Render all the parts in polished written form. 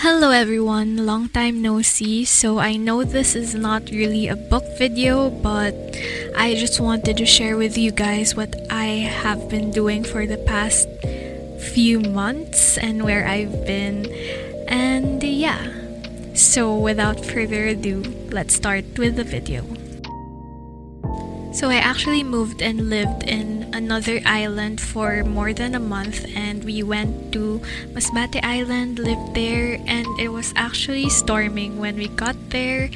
Hello everyone, long time no see. So I know this is not really a book video, but I just wanted to share with you guys what I have been doing for the past few months and where I've been. And yeah, so without further ado, let's start with the video. So I actually moved and lived in another island for more than a month, and we went to Masbate Island, lived there, and it was actually storming when we got there.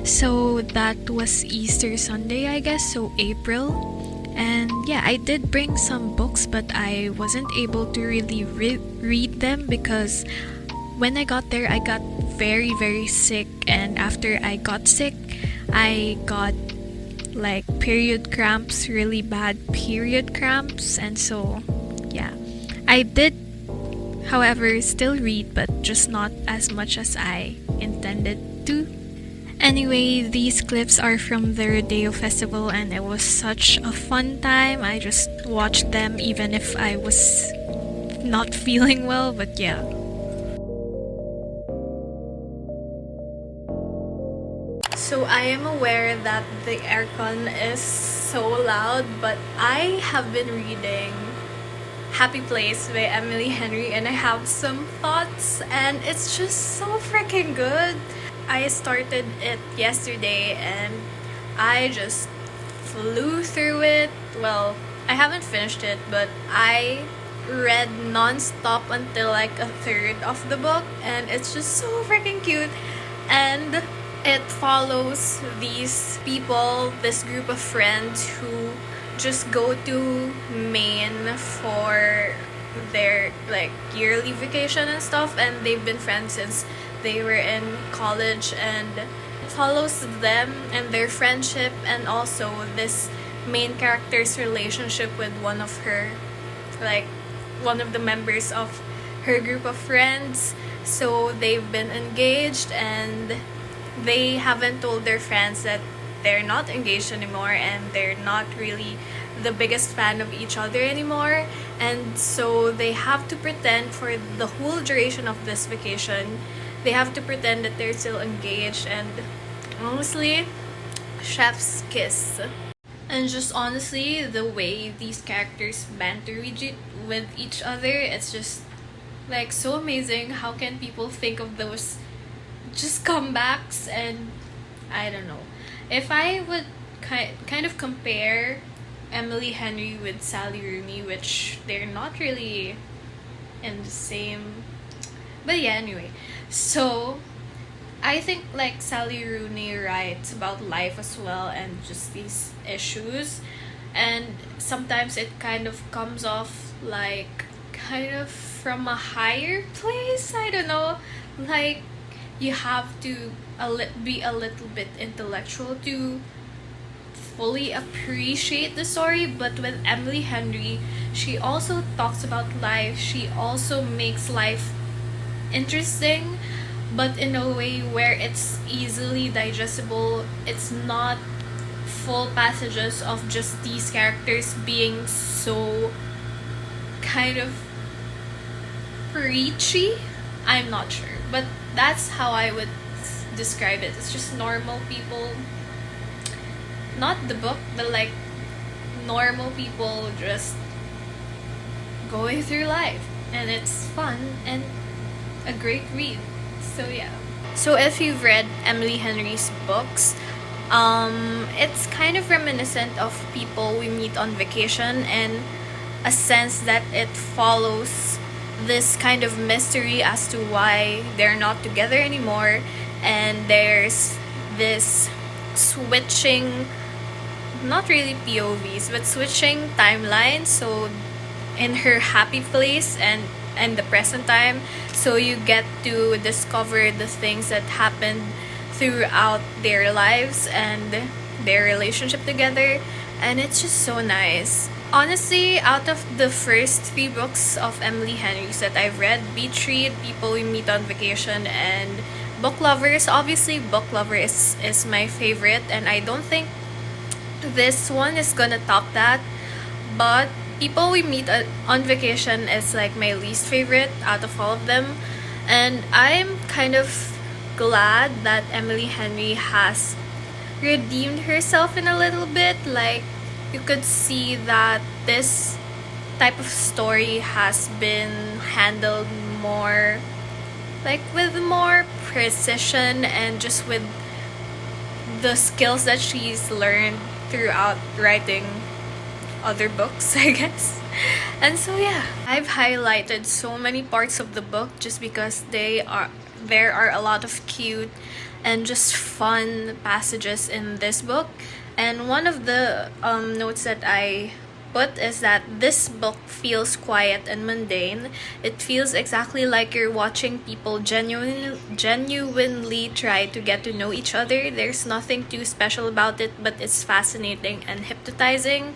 So that was Easter Sunday, I guess, so April. And yeah, I did bring some books, but I wasn't able to really read them because when I got there, I got very sick, and after I got sick, I got like period cramps, really bad period cramps, and so yeah, I did however still read, but just not as much as I intended to. Anyway, these clips are from the Rodeo Festival and it was such a fun time. I just watched them even if I was not feeling well, but yeah. So I am aware that the aircon is so loud, but I have been reading Happy Place by Emily Henry and I have some thoughts and it's just so freaking good. I started it yesterday and I just flew through it. Well, I haven't finished it, but I read non-stop until like a third of the book and it's just so freaking cute. And it follows these people, this group of friends who just go to Maine for their like yearly vacation and stuff, and they've been friends since they were in college, and it follows them and their friendship and also this main character's relationship with one of the members of her group of friends. So they've been engaged and they haven't told their friends that they're not engaged anymore and they're not really the biggest fan of each other anymore, and so they have to pretend for the whole duration of this vacation, they have to pretend that they're still engaged, and honestly, chef's kiss. And just honestly, the way these characters banter with each other, it's just like so amazing. How can people think of those just comebacks? And I don't know, if I would kind of compare Emily Henry with Sally Rooney, which they're not really in the same, but yeah, anyway, so I think like Sally Rooney writes about life as well and just these issues, and sometimes it kind of comes off like kind of from a higher place. I don't know, like you have to be a little bit intellectual to fully appreciate the story. But with Emily Henry, she also talks about life, she also makes life interesting, but in a way where it's easily digestible. It's not full passages of just these characters being so kind of preachy. I'm not sure, but that's how I would describe it. It's just normal people, not the book, but like normal people just going through life, and it's fun and a great read. So yeah, so if you've read Emily Henry's books, it's kind of reminiscent of People We Meet on Vacation, in a sense that it follows this kind of mystery as to why they're not together anymore, and there's this switching, not really POVs, but switching timelines. So in her happy place and the present time, so you get to discover the things that happened throughout their lives and their relationship together, and it's just so nice. Honestly, out of the first 3 books of Emily Henry's that I've read, Beach Read, People We Meet on Vacation, and Book Lovers, obviously Book Lover is my favorite, and I don't think this one is gonna top that, but People We Meet on Vacation is like my least favorite out of all of them. And I'm kind of glad that Emily Henry has redeemed herself in a little bit. Like, you could see that this type of story has been handled more, like, with more precision and just with the skills that she's learned throughout writing other books, I guess. And so yeah, I've highlighted so many parts of the book just because there are a lot of cute and just fun passages in this book. And one of the notes that I put is that this book feels quiet and mundane. It feels exactly like you're watching people genuinely try to get to know each other. There's nothing too special about it, but it's fascinating and hypnotizing.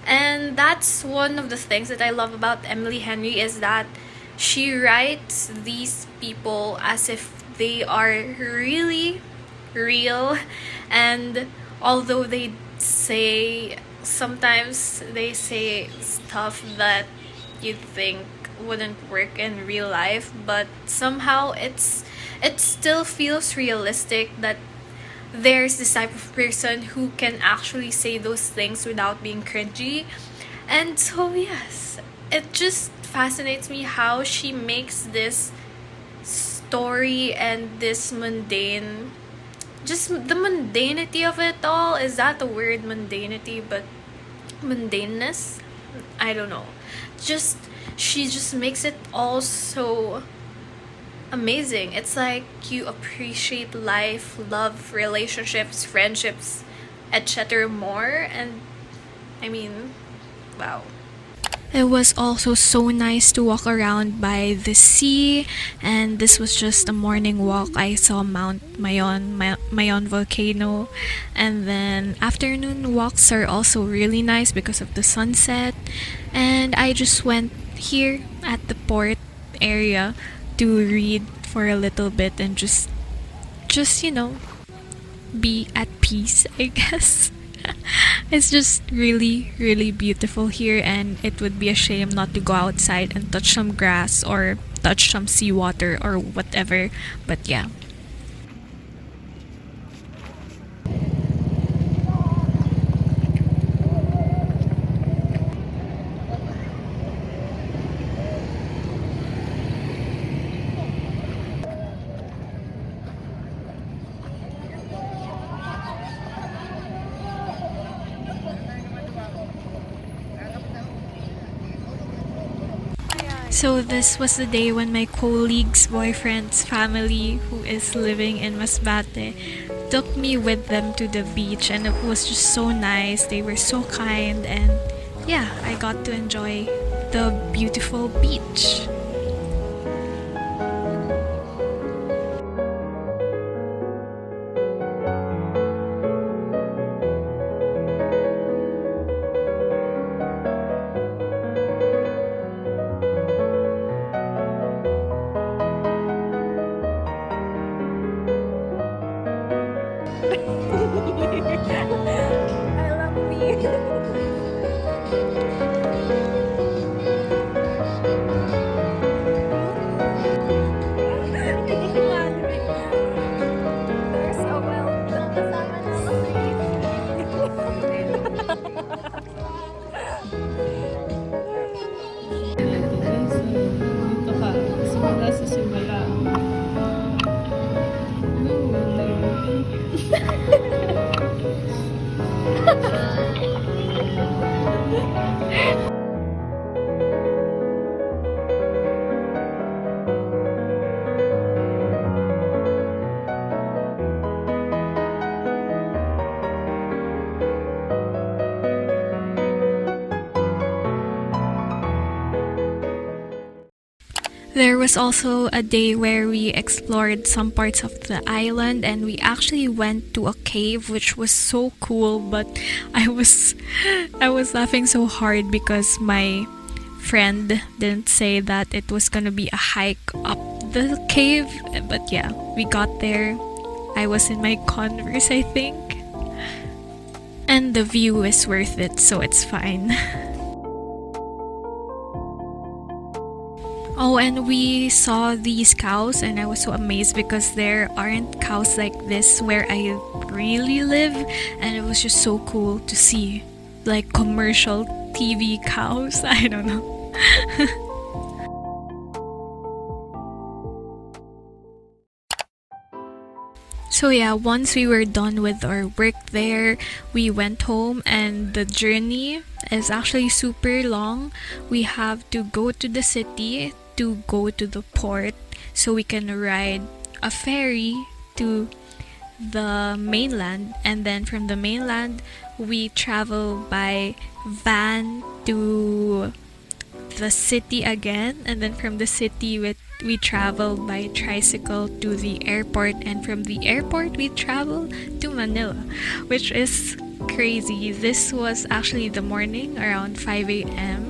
And that's one of the things that I love about Emily Henry, is that she writes these people as if they are really real. And although sometimes they say stuff that you think wouldn't work in real life, but somehow it still feels realistic that there's this type of person who can actually say those things without being cringy. And so yes, it just fascinates me how she makes this story and this mundane, just the mundanity of it all. Is that the word, mundanity? But mundaneness, I don't know, just she just makes it all so amazing. It's like you appreciate life, love, relationships, friendships, etc. more. And I mean, wow. It was also so nice to walk around by the sea, and this was just a morning walk. I saw Mount Mayon volcano, and then afternoon walks are also really nice because of the sunset. And I just went here at the port area to read for a little bit and just be at peace, I guess. It's just really, really beautiful here, and it would be a shame not to go outside and touch some grass or touch some seawater or whatever. But yeah. So this was the day when my colleague's boyfriend's family, who is living in Masbate, took me with them to the beach, and it was just so nice. They were so kind, and yeah, I got to enjoy the beautiful beach. I love You're so Dito ka. Simula sa simula. There was also a day where we explored some parts of the island, and we actually went to a cave, which was so cool. But I was I was laughing so hard because my friend didn't say that it was gonna be a hike up the cave. But yeah, we got there. I was in my Converse, I think, and the view is worth it, so it's fine. Oh, and we saw these cows, and I was so amazed because there aren't cows like this where I really live, and it was just so cool to see like commercial TV cows. I don't know. So yeah, once we were done with our work there, we went home, and the journey is actually super long. We have to go to the city to go to the port so we can ride a ferry to the mainland, and then from the mainland we travel by van to the city again, and then from the city we travel by tricycle to the airport, and from the airport we travel to Manila, which is crazy. This was actually the morning around 5 a.m.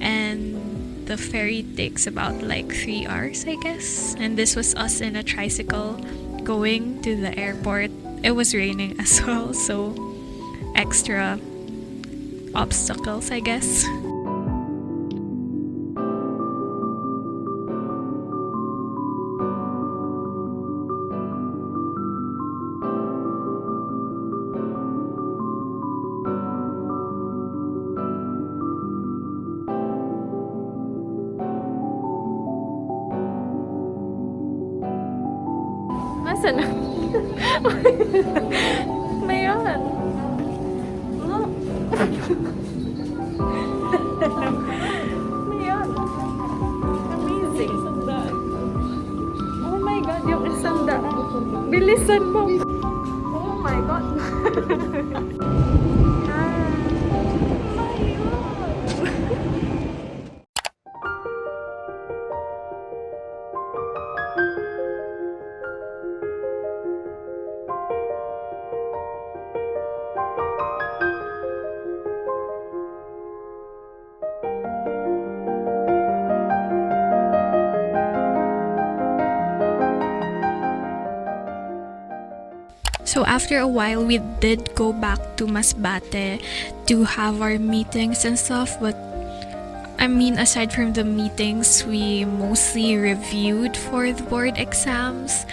and the ferry takes about like 3 hours, I guess, and this was us in a tricycle going to the airport. It was raining as well, so extra obstacles, I guess. Nasaan na? Mayroon. Oh. Mayroon. Amazing. Oh my God, yung isang daan. Bilisan mo. Oh my God. So after a while, we did go back to Masbate to have our meetings and stuff, but I mean, aside from the meetings, we mostly reviewed for the board exams,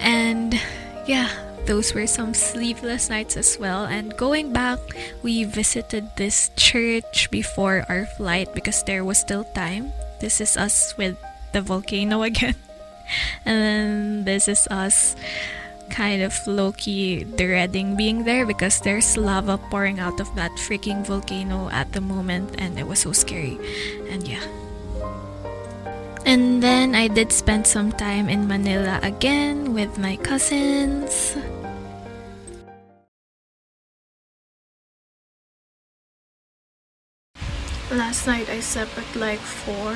and yeah, those were some sleepless nights as well. And going back, we visited this church before our flight because there was still time. This is us with the volcano again. And then this is us kind of low-key dreading being there because there's lava pouring out of that freaking volcano at the moment, and it was so scary. And yeah. And then I did spend some time in Manila again with my cousins. Last night I slept at like 4,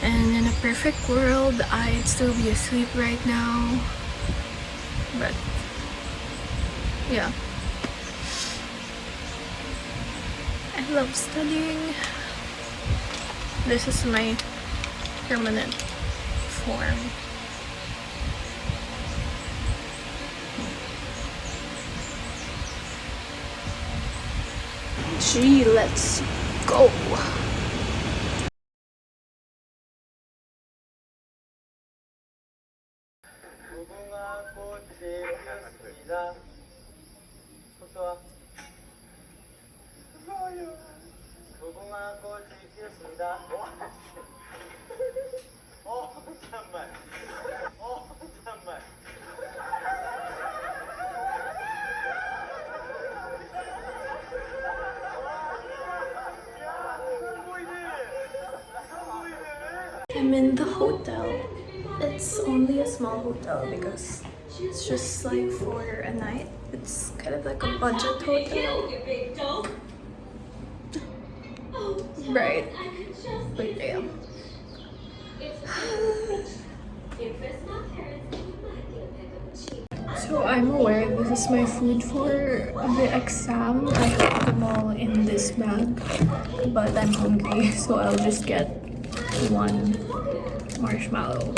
and in a perfect world I'd still be asleep right now. But yeah, I love studying. This is my permanent form. Gee, let's go. I'm in the hotel. It's only a small hotel because it's just like for a night. It's kind of like a budget hotel. Right. But yeah. So I'm aware this is my food for the exam. I put them all in this bag, but I'm hungry, so I'll just get one marshmallow.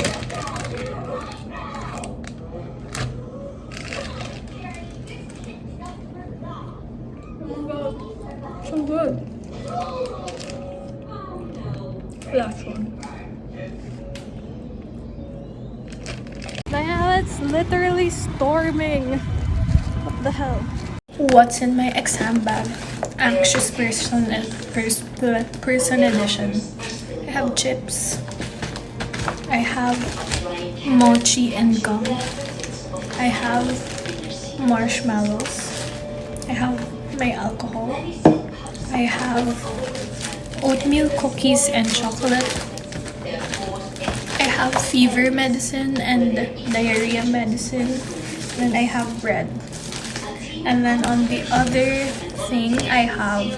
Oh my God, so good. Last one. It's literally storming. What the hell? What's in my exam bag? Anxious person edition. I have chips. I have mochi and gum. I have marshmallows. I have my alcohol. I have oatmeal cookies and chocolate. I have fever medicine and diarrhea medicine. Then I have bread. And then on the other thing, I have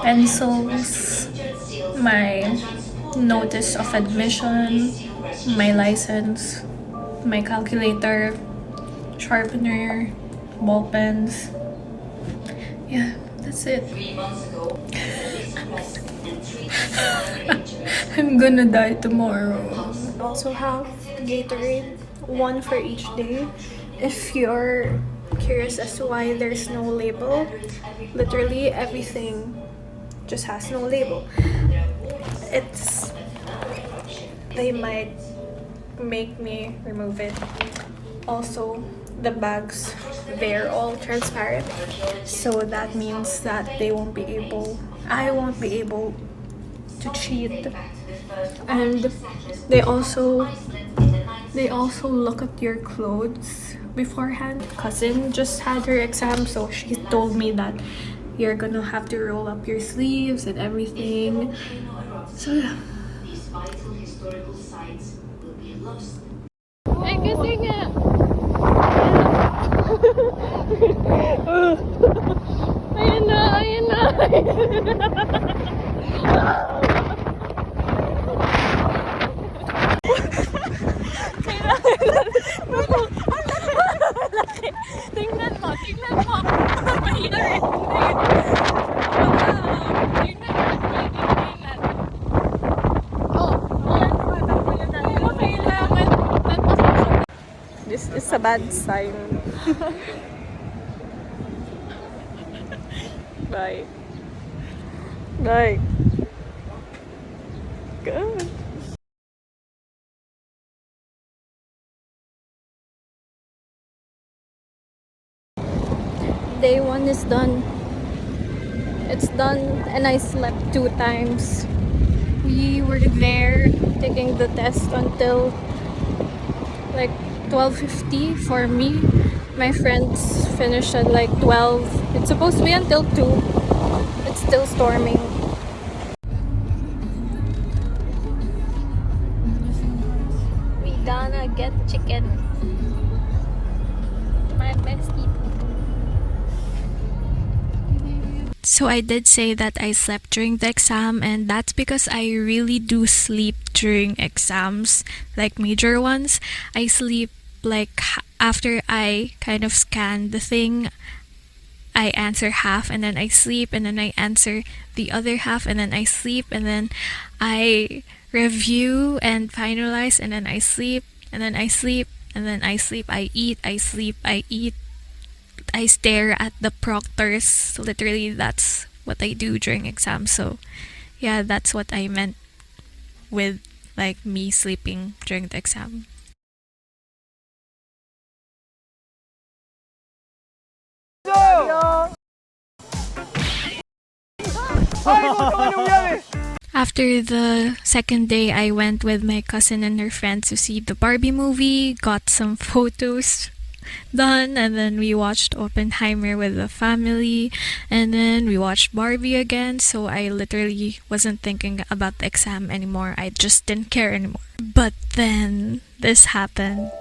pencils, my notice of admission, my license, my calculator, sharpener, ball pens. Yeah, that's it. I'm gonna die tomorrow. I also have Gatorade, one for each day. If you're curious as to why there's no label, literally everything just has no label. They might make me remove it. Also, the bags, they're all transparent, so that means that I won't be able to cheat. And they also look at your clothes beforehand. Cousin just had her exam, so she told me that you're gonna have to roll up your sleeves and everything. So yeah. Ay, kasi nga. Ayan na. Tingnan mo. Mahirap rin. This is a bad sign. Bye. Good. Day 1 is done. It's done, and I slept 2 times. We were there taking the test until like 12:50 for me. My friends finished at like 12. It's supposed to be until 2. It's still storming. We gonna get chicken. My bestie. So I did say that I slept during the exam, and that's because I really do sleep during exams, like major ones. I sleep like after I kind of scan the thing. I answer half and then I sleep, and then I answer the other half and then I sleep, and then I review and finalize, and then I sleep, and then I sleep, and then I sleep, I eat, I sleep, I eat. I stare at the proctors. Literally, that's what I do during exams. So yeah, that's what I meant with like me sleeping during the exam. After the second day, I went with my cousin and her friends to see the Barbie movie, got some photos done, and then we watched Oppenheimer with the family, and then we watched Barbie again. So I literally wasn't thinking about the exam anymore. I just didn't care anymore. But then this happened.